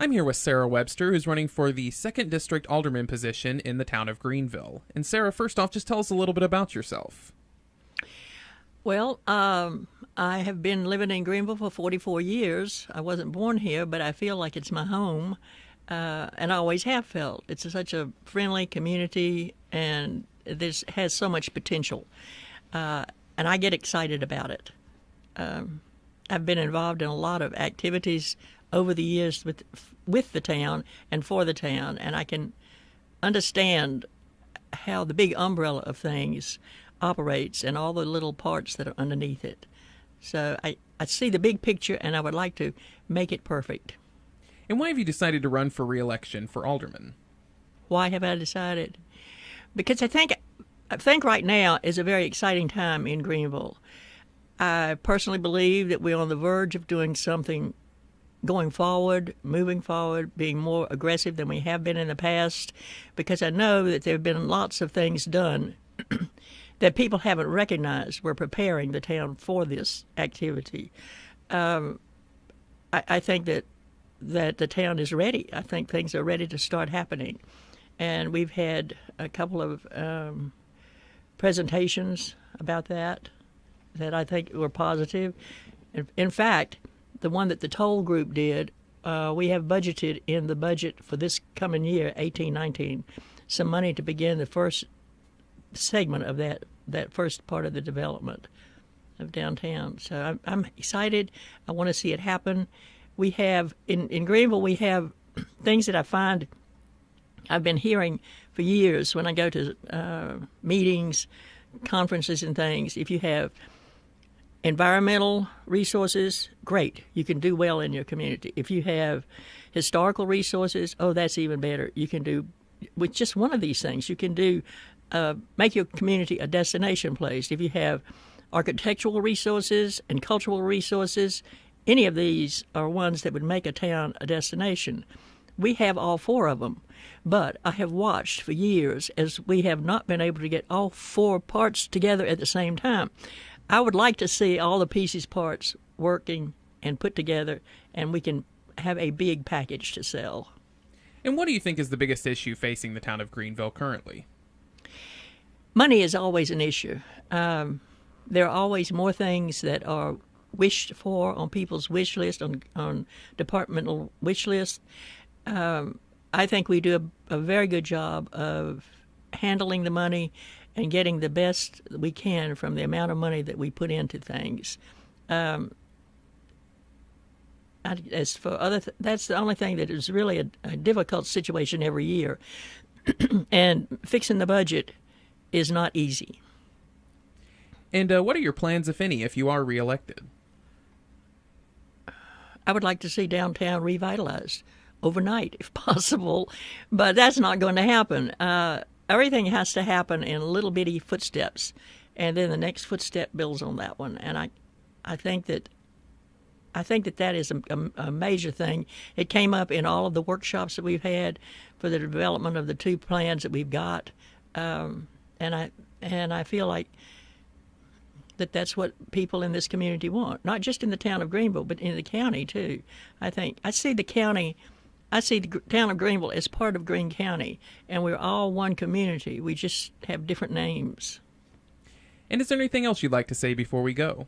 I'm here with Sarah Webster, who's running for the 2nd District Alderman position in the town of Greeneville. And Sarah, first off, just tell us a little bit about yourself. Well, I have been living in Greeneville for 44 years. I wasn't born here, but I feel like it's my home, and I always have felt. It's such a friendly community, and this has so much potential, and I get excited about it. I've been involved in a lot of activities over the years with the town and for the town, and I can understand how the big umbrella of things operates and all the little parts that are underneath it. So I see the big picture, and I would like to make it perfect. And why have you decided to run for re-election for alderman? Why have I decided? Because I think right now is a very exciting time in Greeneville. I personally believe that we're on the verge of doing something going forward, moving forward, being more aggressive than we have been in the past, because I know that there have been lots of things done that people haven't recognized. We're preparing the town for this activity. I think that the town is ready. I think things are ready to start happening. And we've had a couple of presentations about that I think were positive. In fact, the one that the toll group did, we have budgeted in the budget for this coming year, 18-19, some money to begin the first segment of that first part of the development of downtown. So I'm excited. I want to see it happen. We have, in Greeneville, we have things that I find I've been hearing for years when I go to meetings, conferences and things. If you have environmental resources, great. You can do well in your community. If you have historical resources, oh, that's even better. You can do, with just one of these things, you can do, make your community a destination place. If you have architectural resources and cultural resources, any of these are ones that would make a town a destination. We have all four of them, but I have watched for years as we have not been able to get all four parts together at the same time. I would like to see all the pieces, parts working and put together, and we can have a big package to sell. And what do you think is the biggest issue facing the town of Greeneville currently? Money is always an issue. There are always more things that are wished for on people's wish list, on departmental wish list. I think we do a very good job of handling the money and getting the best we can from the amount of money that we put into things. As for that's the only thing that is really a difficult situation every year. And fixing the budget is not easy. And what are your plans, if any, if you are reelected? I would like to see downtown revitalized overnight, if possible, but that's not going to happen. Everything has to happen in little bitty footsteps, and then the next footstep builds on that one. And I think that is a major thing. It came up in all of the workshops that we've had for the development of the two plans that we've got, and I feel like that's what people in this community want, not just in the town of Greeneville, but in the county too. I see the town of Greeneville as part of Greene County, and we're all one community. We just have different names. And is there anything else you'd like to say before we go?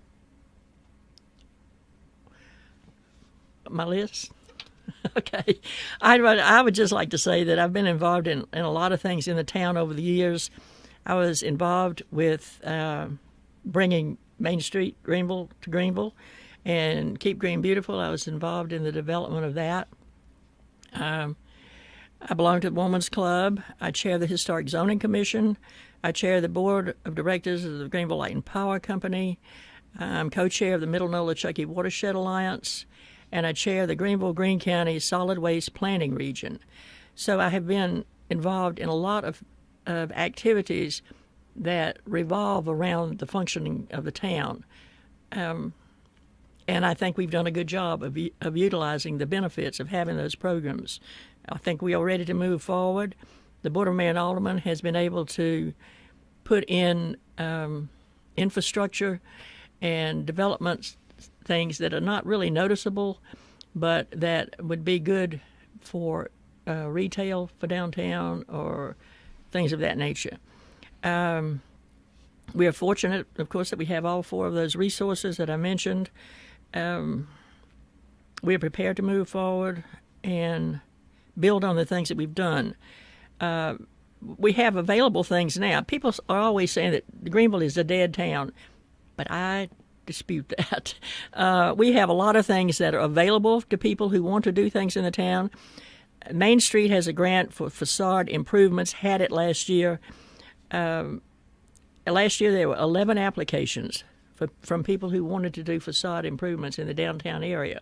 My list? Okay. I would just like to say that I've been involved in a lot of things in the town over the years. I was involved with bringing Main Street Greeneville to Greeneville and Keep Green Beautiful. I was involved in the development of that. I belong to the Women's Club. I chair the Historic Zoning Commission. I chair the Board of Directors of the Greeneville Light and Power Company. I'm co-chair of the Middle Nolichucky Watershed Alliance, and I chair the Greeneville-Greene County Solid Waste Planning Region. So I have been involved in a lot of activities that revolve around the functioning of the town. And I think we've done a good job of utilizing the benefits of having those programs. I think we are ready to move forward. The Board of Mayor and Alderman has been able to put in infrastructure and development things that are not really noticeable, but that would be good for retail for downtown or things of that nature. We are fortunate, of course, that we have all four of those resources that I mentioned. We are prepared to move forward and build on the things that we've done. We have available things now. People are always saying that Greeneville is a dead town, but I dispute that. We have a lot of things that are available to people who want to do things in the town. Main Street has a grant for facade improvements, had it last year. Last year there were 11 applications from people who wanted to do facade improvements in the downtown area.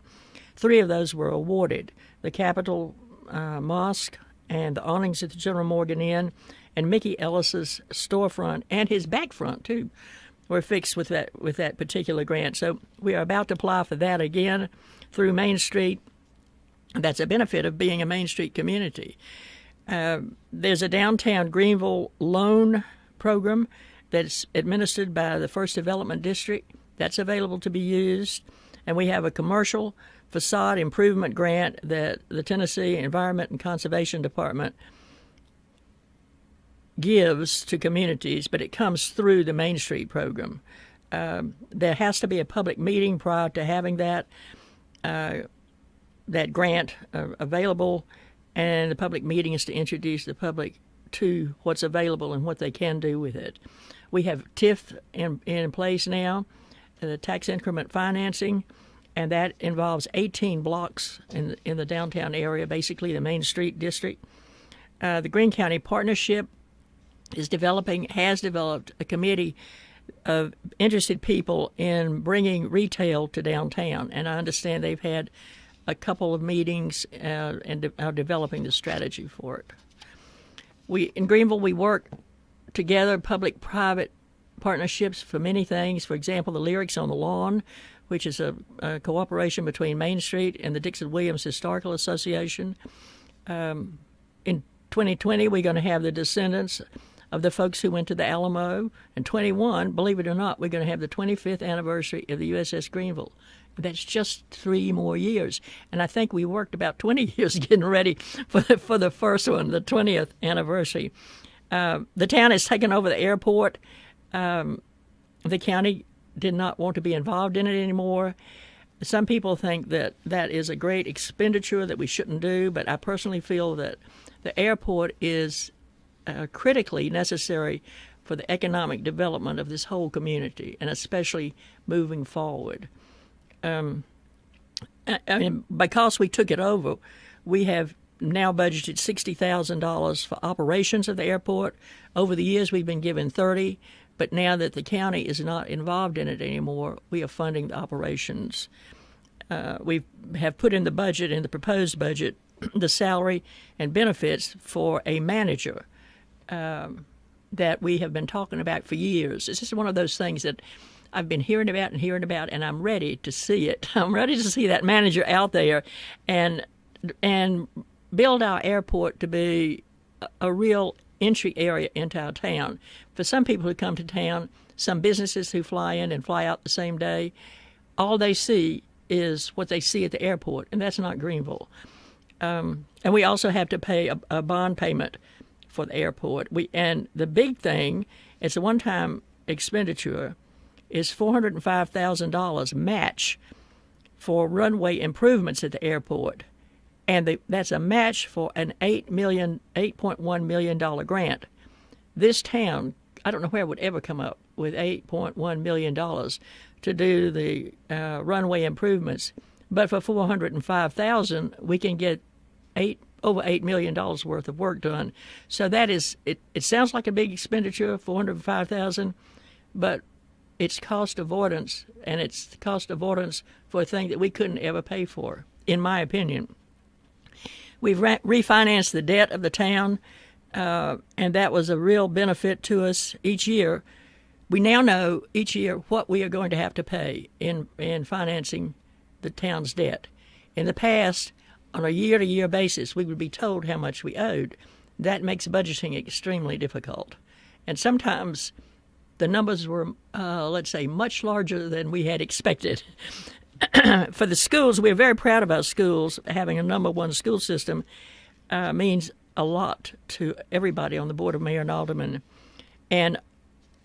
3 of those were awarded. The Capitol Mosque and the awnings at the General Morgan Inn and Mickey Ellis's storefront and his back front, too, were fixed with that particular grant. So we are about to apply for that again through Main Street. That's a benefit of being a Main Street community. There's a downtown Greeneville loan program that's administered by the First Development District. That's available to be used. And we have a commercial facade improvement grant that the Tennessee Environment and Conservation Department gives to communities, but it comes through the Main Street program. There has to be a public meeting prior to having that grant available, and the public meeting is to introduce the public to what's available and what they can do with it. We have TIF in place now, the tax increment financing, and that involves 18 blocks in the downtown area, basically the Main Street district. The Greene County Partnership has developed a committee of interested people in bringing retail to downtown, and I understand they've had a couple of meetings and are developing the strategy for it. In Greeneville, we work together, public-private partnerships for many things. For example, the Lyrics on the Lawn, which is a cooperation between Main Street and the Dixon-Williams Historical Association. In 2020, we're going to have the descendants of the folks who went to the Alamo. And 21, believe it or not, we're going to have the 25th anniversary of the USS Greeneville. That's just 3 more years. And I think we worked about 20 years getting ready for the first one, the 20th anniversary. The town has taken over the airport. The county did not want to be involved in it anymore. Some people think that that is a great expenditure that we shouldn't do, but I personally feel that the airport is critically necessary for the economic development of this whole community, and especially moving forward. Because we took it over, we have now budgeted $60,000 for operations of the airport. Over the years, we've been given $30,000. But now that the county is not involved in it anymore, we are funding the operations. We have put in the budget, in the proposed budget, the salary and benefits for a manager that we have been talking about for years. It's just one of those things that I've been hearing about, and I'm ready to see it. I'm ready to see that manager out there and build our airport to be a real entry area into our town. For some people who come to town, some businesses who fly in and fly out the same day, all they see is what they see at the airport, and that's not Greeneville. And we also have to pay a bond payment for the airport. And the big thing, it's a one-time expenditure, is $405,000 match for runway improvements at the airport. And that's a match for an $8.1 million grant. This town, I don't know where it would ever come up with $8.1 million to do the runway improvements. But for $405,000, we can get over $8 million worth of work done. So that is, it sounds like a big expenditure, $405,000, but it's cost avoidance, and it's cost avoidance for a thing that we couldn't ever pay for, in my opinion. We've refinanced the debt of the town, and that was a real benefit to us each year. We now know each year what we are going to have to pay in financing the town's debt. In the past, on a year-to-year basis, we would be told how much we owed. That makes budgeting extremely difficult. And sometimes the numbers were, let's say, much larger than we had expected. for the schools, we're very proud of our schools. Having a #1 school system means a lot to everybody on the Board of Mayor and Alderman. And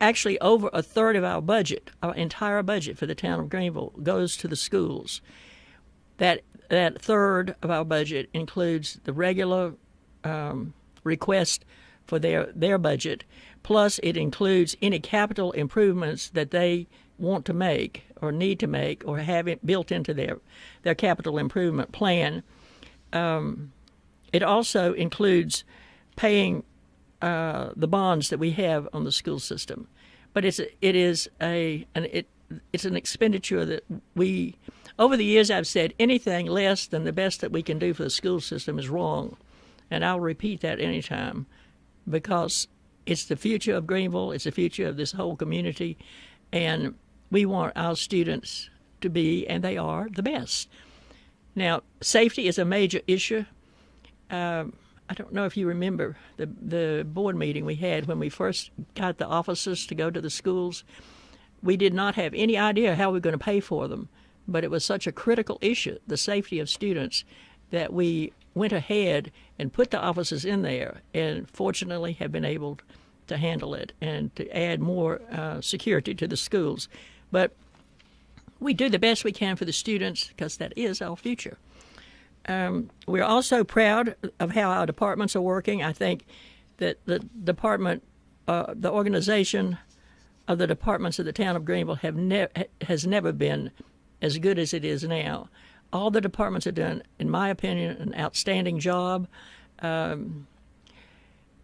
actually, over a third of our budget, our entire budget for the town of Greeneville, goes to the schools. That third of our budget includes the regular request for their budget, plus it includes any capital improvements that they want to make or need to make or have it built into their capital improvement plan. It also includes paying the bonds that we have on the school system. But it's an expenditure that we, over the years I've said, anything less than the best that we can do for the school system is wrong. And I'll repeat that anytime, because it's the future of Greeneville, it's the future of this whole community, and we want our students to be, and they are, the best. Now, safety is a major issue. I don't know if you remember the board meeting we had when we first got the officers to go to the schools. We did not have any idea how we were going to pay for them, but it was such a critical issue, the safety of students, that we went ahead and put the officers in there, and fortunately have been able to handle it and to add more security to the schools. But we do the best we can for the students because that is our future. We're also proud of how our departments are working. I think that the department, the organization of the departments of the town of Greeneville has never been as good as it is now. All the departments have done, in my opinion, an outstanding job.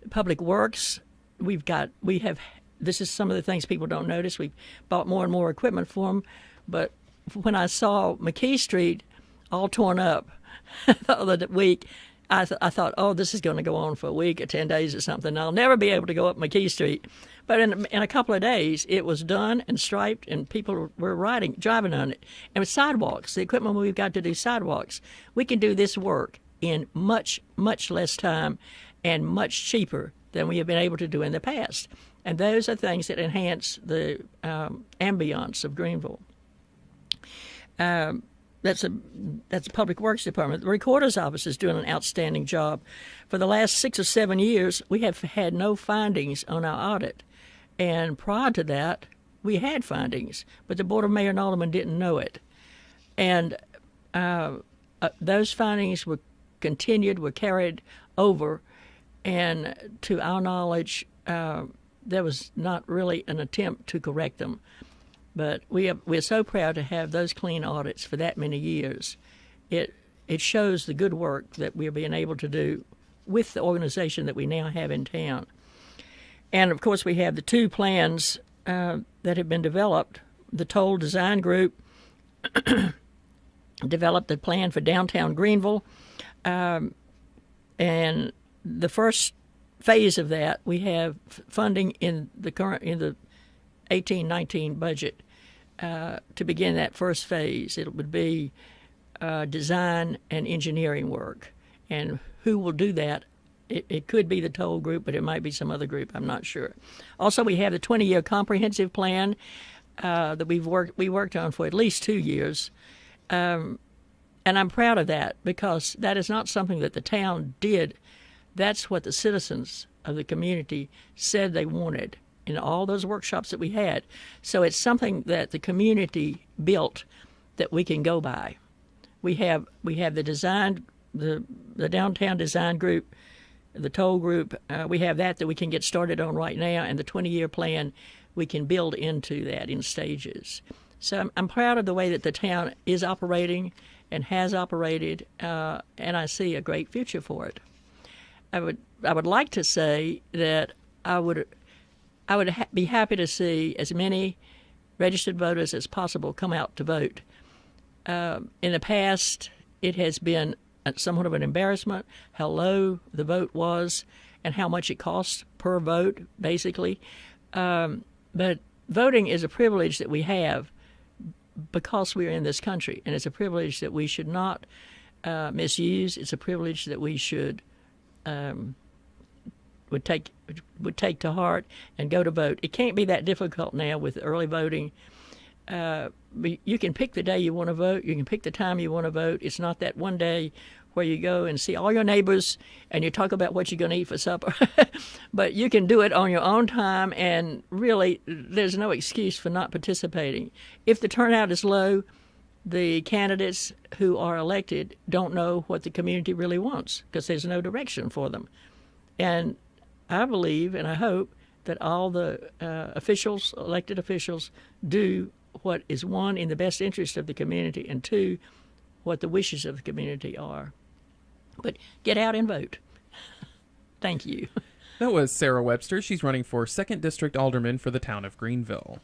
Public Works, this is some of the things people don't notice. We've bought more and more equipment for them, but when I saw McKee Street all torn up the other week, I thought, oh, this is going to go on for a week or 10 days or something. I'll never be able to go up McKee Street. But in a couple of days, it was done and striped, and people were driving on it. And with sidewalks, the equipment we've got to do sidewalks, we can do this work in much, much less time and much cheaper than we have been able to do in the past. And those are things that enhance the ambiance of Greeneville. That's the Public Works Department. The Recorder's Office is doing an outstanding job. For the last 6 or 7 years, we have had no findings on our audit. And prior to that, we had findings, but the Board of Mayor and Alderman didn't know it. And those findings were carried over, and to our knowledge, there was not really an attempt to correct them. But we're so proud to have those clean audits for that many years. It shows the good work that we're being able to do with the organization that we now have in town. And, of course, we have the 2 plans that have been developed. The Toll Design Group developed the plan for downtown Greeneville. And the first phase of that, we have funding in the 18-19 budget to begin that first phase. It would be design and engineering work. And who will do that? It could be the Toll Group, but it might be some other group. I'm not sure. Also, we have the 20-year comprehensive plan that we worked on for at least 2 years. And I'm proud of that because that is not something that the town did. That's what the citizens of the community said they wanted in all those workshops that we had. So it's something that the community built that we can go by. We have the design, the downtown design group, the Toll Group. We have that we can get started on right now, and the 20-year plan we can build into that in stages. So I'm proud of the way that the town is operating and has operated, and I see a great future for it. I would like to say that I would be happy to see as many registered voters as possible come out to vote. In the past, it has been somewhat of an embarrassment how low the vote was and how much it costs per vote, basically. But voting is a privilege that we have because we're in this country, and it's a privilege that we should not misuse. It's a privilege that we should would take to heart and go to vote. It can't be that difficult now with early voting. but you can pick the day you want to vote. You can pick the time you want to vote. It's not that one day where you go and see all your neighbors and you talk about what you're going to eat for supper. But you can do it on your own time, and really there's no excuse for not participating. If the turnout is low, the candidates who are elected don't know what the community really wants because there's no direction for them. And I believe and I hope that all the officials, elected officials, do what is, one, in the best interest of the community, and two, what the wishes of the community are. But get out and vote. Thank you. That was Sarah Webster. She's running for 2nd District Alderman for the town of Greeneville.